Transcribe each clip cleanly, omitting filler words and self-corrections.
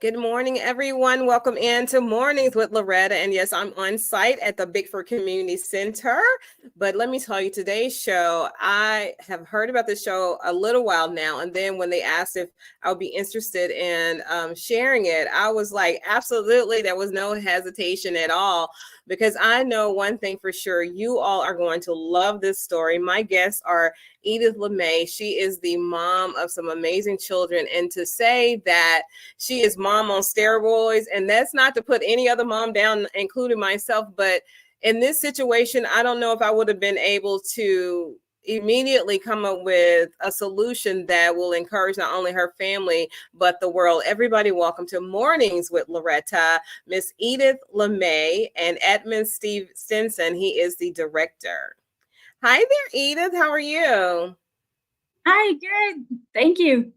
Good morning, everyone. Welcome into Mornings with Loretta. And yes, I'm on site at the Bickford Community Center. But let me tell you, today's show, I have heard about this show a little while now. And then when they asked if I would be interested in sharing it, I was like, absolutely. There was no hesitation at all. Because I know one thing for sure, you all are going to love this story. My guests are Edith Lemay. She is the mom of some amazing children. And to say that she is mom on steroids, and that's not to put any other mom down, including myself, but in this situation, I don't know if I would have been able to immediately come up with a solution that will encourage not only her family, but the world. Everybody, welcome to Mornings with Loretta, Miss Edith Lemay and Edmund Stenson. He is the director. Hi there, Edith. How are you? Hi, good. Thank you.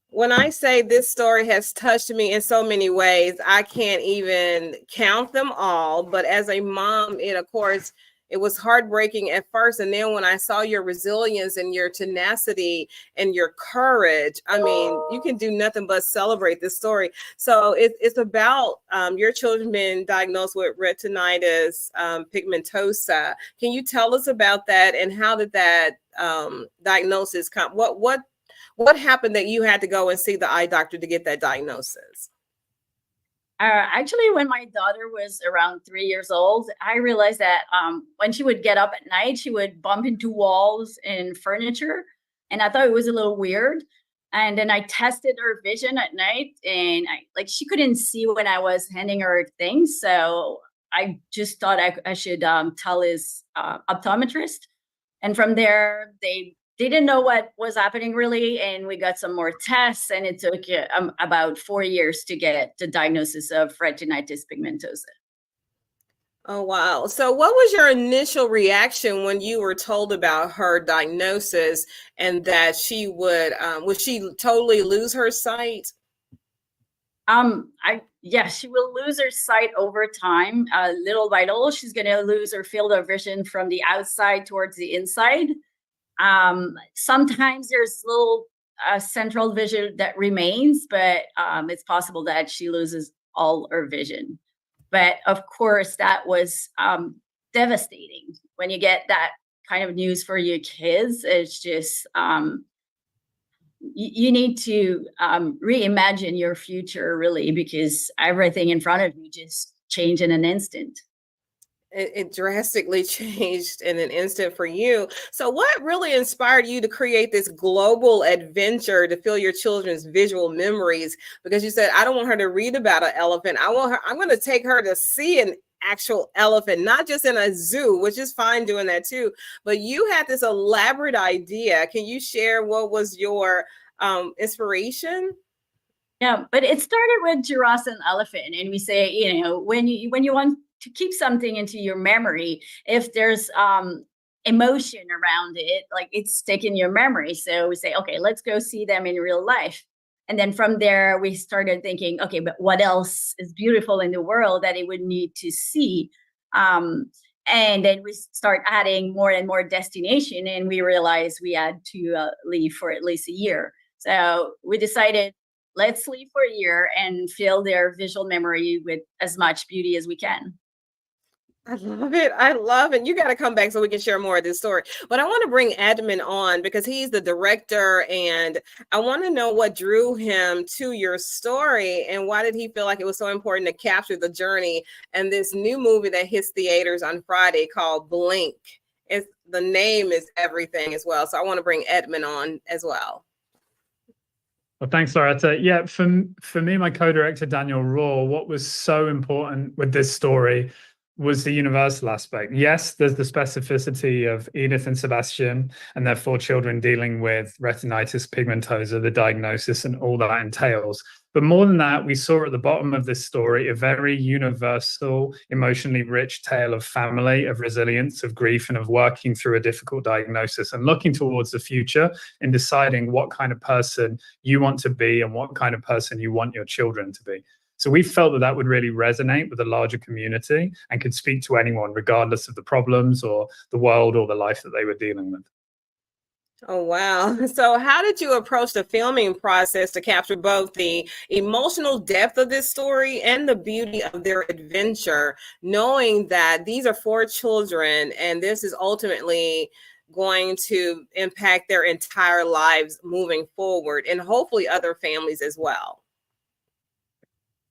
When I say this story has touched me in so many ways, I can't even count them all. But as a mom, of course, it was heartbreaking at first. And then when I saw your resilience and your tenacity and your courage, I mean, you can do nothing but celebrate this story. So it's about your children being diagnosed with retinitis pigmentosa. Can you tell us about that, and how did that diagnosis come? What happened that you had to go and see the eye doctor to get that diagnosis? Actually, when my daughter was around 3 years old, I realized that when she would get up at night, she would bump into walls and furniture. And I thought it was a little weird. And then I tested her vision at night, and she couldn't see when I was handing her things. So I just thought I should tell his optometrist. And from there, they didn't know what was happening really, and we got some more tests, and it took about 4 years to get the diagnosis of retinitis pigmentosa. Oh, wow. So what was your initial reaction when you were told about her diagnosis and that she would she totally lose her sight? She will lose her sight over time, little by little. She's going to lose her field of vision from the outside towards the inside. Sometimes there's little central vision that remains, but it's possible that she loses all her vision. But of course, that was devastating when you get that kind of news for your kids. It's just you need to reimagine your future, really, because everything in front of you just changed in an instant. It drastically changed in an instant for you. So what really inspired you to create this global adventure to fill your children's visual memories? Because you said, I don't want her to read about an elephant. I'm going to take her to see an actual elephant, not just in a zoo, which is fine doing that too. But you had this elaborate idea. Can you share what was your inspiration? Yeah, but it started with giraffe and elephant. And we say, when you want to keep something into your memory, if there's emotion around it, like it's stuck in your memory. So we say, okay, let's go see them in real life. And then from there, we started thinking, okay, but what else is beautiful in the world that it would need to see? And then we start adding more and more destination, and we realized we had to leave for at least a year. So we decided, let's leave for a year and fill their visual memory with as much beauty as we can. I love it. I love it. You got to come back so we can share more of this story. But I want to bring Edmund on because he's the director, and I want to know what drew him to your story and why did he feel like it was so important to capture the journey and this new movie that hits theaters on Friday called Blink. The name is everything as well. So I want to bring Edmund on as well. Well, thanks, Loretta. Yeah, for me, my co-director, Daniel Raw, what was so important with this story was the universal aspect. Yes, there's the specificity of Edith and Sebastian and their 4 children dealing with retinitis pigmentosa, the diagnosis and all that entails. But more than that, we saw at the bottom of this story a very universal, emotionally rich tale of family, of resilience, of grief, and of working through a difficult diagnosis and looking towards the future and deciding what kind of person you want to be and what kind of person you want your children to be. So we felt that would really resonate with the larger community and could speak to anyone, regardless of the problems or the world or the life that they were dealing with. Oh, wow. So, how did you approach the filming process to capture both the emotional depth of this story and the beauty of their adventure, knowing that these are 4 children and this is ultimately going to impact their entire lives moving forward and hopefully other families as well?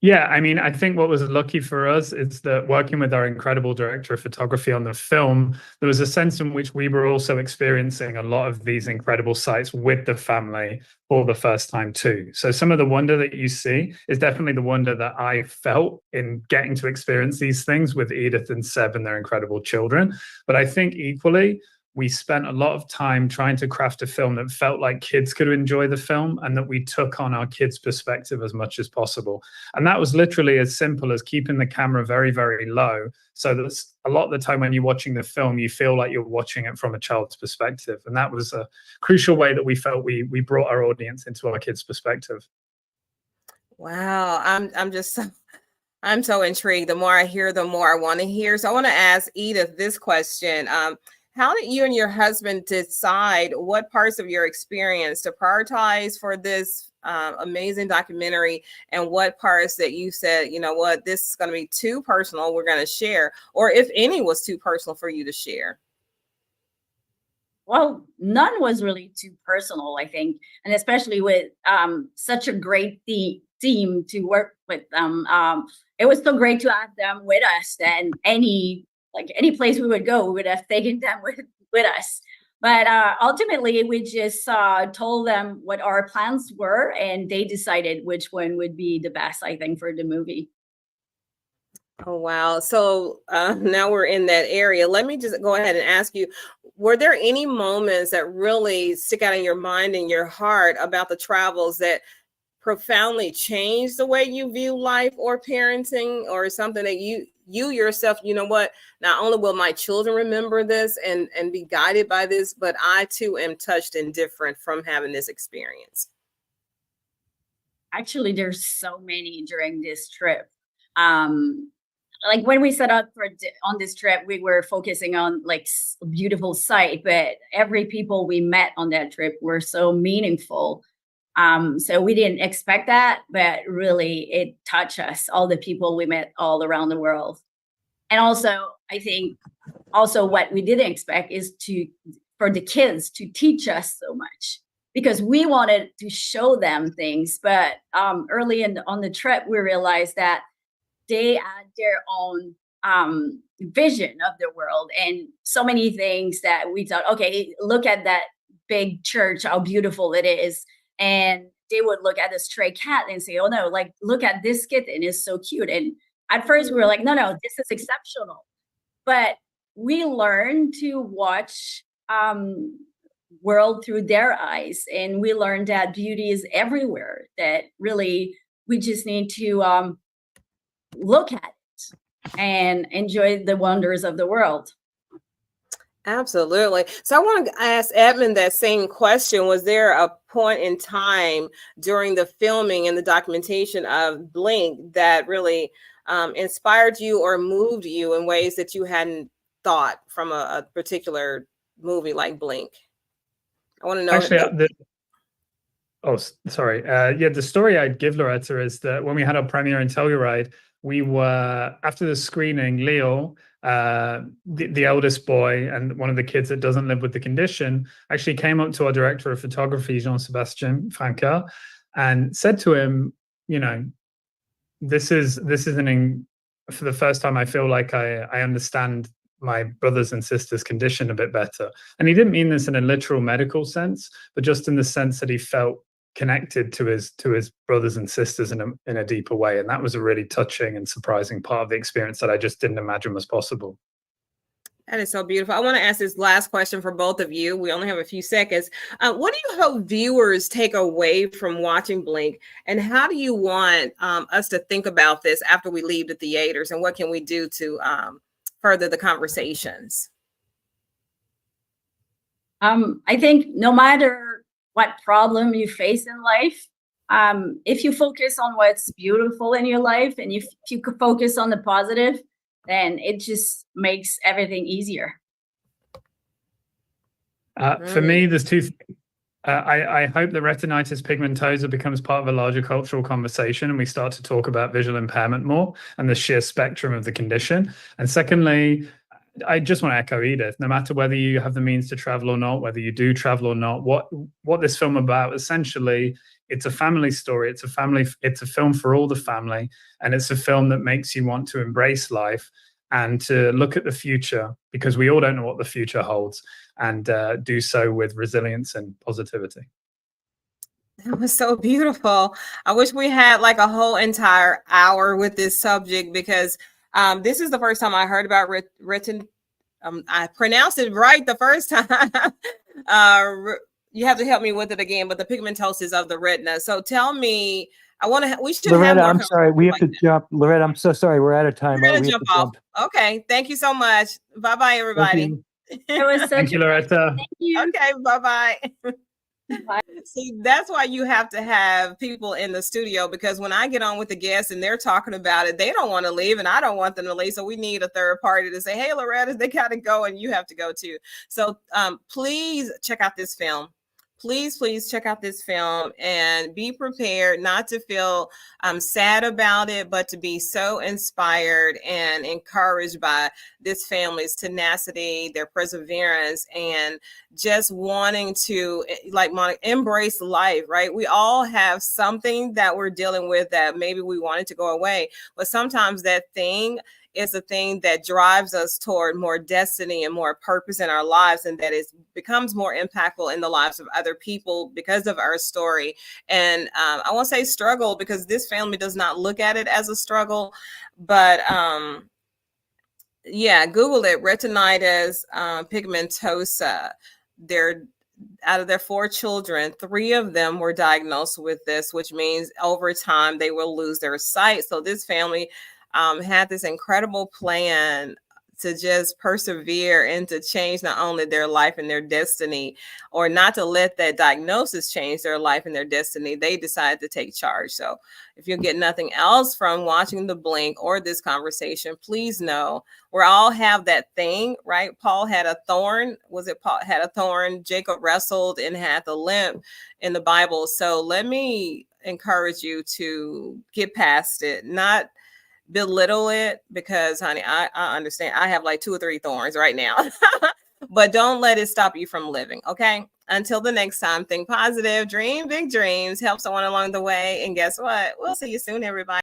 Yeah, I mean, I think what was lucky for us is that working with our incredible director of photography on the film, there was a sense in which we were also experiencing a lot of these incredible sights with the family for the first time too. So some of the wonder that you see is definitely the wonder that I felt in getting to experience these things with Edith and Seb and their incredible children. But I think equally, we spent a lot of time trying to craft a film that felt like kids could enjoy the film and that we took on our kids' perspective as much as possible. And that was literally as simple as keeping the camera very, very low. So that's a lot of the time when you're watching the film, you feel like you're watching it from a child's perspective. And that was a crucial way that we felt we brought our audience into our kids' perspective. Wow, I'm so intrigued. The more I hear, the more I want to hear. So I want to ask Edith this question. How did you and your husband decide what parts of your experience to prioritize for this amazing documentary and what parts that you said, you know what, this is going to be too personal, we're going to share, or if any was too personal for you to share? Well, none was really too personal, I think, and especially with such a great team to work with them. It was so great to have them with us, and any place we would go, we would have taken them with us. But ultimately, we just told them what our plans were, and they decided which one would be the best, I think, for the movie. Oh, wow. So now we're in that area. Let me just go ahead and ask you, were there any moments that really stick out in your mind and your heart about the travels that profoundly changed the way you view life or parenting, or something that you yourself, you know what, not only will my children remember this and be guided by this, but I too am touched and different from having this experience? Actually, there's so many during this trip. Um, like when we set out on this trip, we were focusing on like beautiful sight, but every people we met on that trip were so meaningful. So we didn't expect that, but really it touched us, all the people we met all around the world. And also, I think also what we didn't expect is for the kids to teach us so much, because we wanted to show them things. But early on the trip, we realized that they had their own vision of the world, and so many things that we thought, okay, look at that big church, how beautiful it is. And they would look at a stray cat and say, oh no, like, look at this kitten, is so cute. And at first we were like, no, this is exceptional. But we learned to watch world through their eyes, and we learned that beauty is everywhere, that really we just need to look at it and enjoy the wonders of the world. Absolutely. So I want to ask Edmund that same question. Was there a point in time during the filming and the documentation of Blink that really inspired you or moved you in ways that you hadn't thought from a particular movie like Blink? I want to know. Actually, sorry. Yeah, the story I'd give Loretta is that when we had our premiere in Telluride, we were, after the screening, Leo, the eldest boy and one of the kids that doesn't live with the condition, actually came up to our director of photography, Jean-Sébastien Franca, and said to him, you know, this is for the first time I feel like I understand my brothers and sisters' condition a bit better. And he didn't mean this in a literal medical sense, but just in the sense that he felt connected to his brothers and sisters in a deeper way. And that was a really touching and surprising part of the experience that I just didn't imagine was possible. That is so beautiful. I want to ask this last question for both of you. We only have a few seconds. What do you hope viewers take away from watching Blink? And how do you want us to think about this after we leave the theaters? And what can we do to further the conversations? I think no matter what problem you face in life, if you focus on what's beautiful in your life, and if you could focus on the positive, then it just makes everything easier. For me, there's two things. I hope that retinitis pigmentosa becomes part of a larger cultural conversation and we start to talk about visual impairment more and the sheer spectrum of the condition. And secondly, I just want to echo Edith, no matter whether you have the means to travel or not, whether you do travel or not, what this film about, essentially, it's a family story. It's a film for all the family. And it's a film that makes you want to embrace life and to look at the future, because we all don't know what the future holds, and do so with resilience and positivity. That was so beautiful. I wish we had like a whole entire hour with this subject, because this is the first time I heard about written. I pronounced it right the first time. You have to help me with it again, but the pigmentosis of the retina. So tell me, we should Loretta, have more. I'm sorry, we have to jump. Loretta, I'm so sorry, we're out of time. We're gonna jump off. Okay, thank you so much. Bye-bye, everybody. It was such Thank you, Loretta. Thank you. Okay, bye-bye. Bye. See, that's why you have to have people in the studio, because when I get on with the guests and they're talking about it, they don't want to leave and I don't want them to leave. So we need a third party to say, hey, Loretta, they got to go and you have to go too. So please check out this film. Please check out this film and be prepared not to feel sad about it, but to be so inspired and encouraged by this family's tenacity, their perseverance, and just wanting to, like Monica, embrace life, right? We all have something that we're dealing with that maybe we wanted to go away, but sometimes that thing is a thing that drives us toward more destiny and more purpose in our lives, and that it becomes more impactful in the lives of other people because of our story. And I won't say struggle, because this family does not look at it as a struggle, but yeah, Google it, retinitis pigmentosa. Out of their 4 children, 3 of them were diagnosed with this, which means over time they will lose their sight. So this family had this incredible plan to just persevere and to change not only their life and their destiny, or not to let that diagnosis change their life and their destiny. They decided to take charge. So if you get nothing else from watching The Blink or this conversation, please know we all have that thing, right? Paul had a thorn. Was it Paul had a thorn? Jacob wrestled and had the limp in the Bible. So let me encourage you to get past it, not belittle it, because honey, I understand. I have like 2 or 3 thorns right now, but don't let it stop you from living. Okay. Until the next time, think positive, dream big dreams, help someone along the way. And guess what? We'll see you soon, everybody.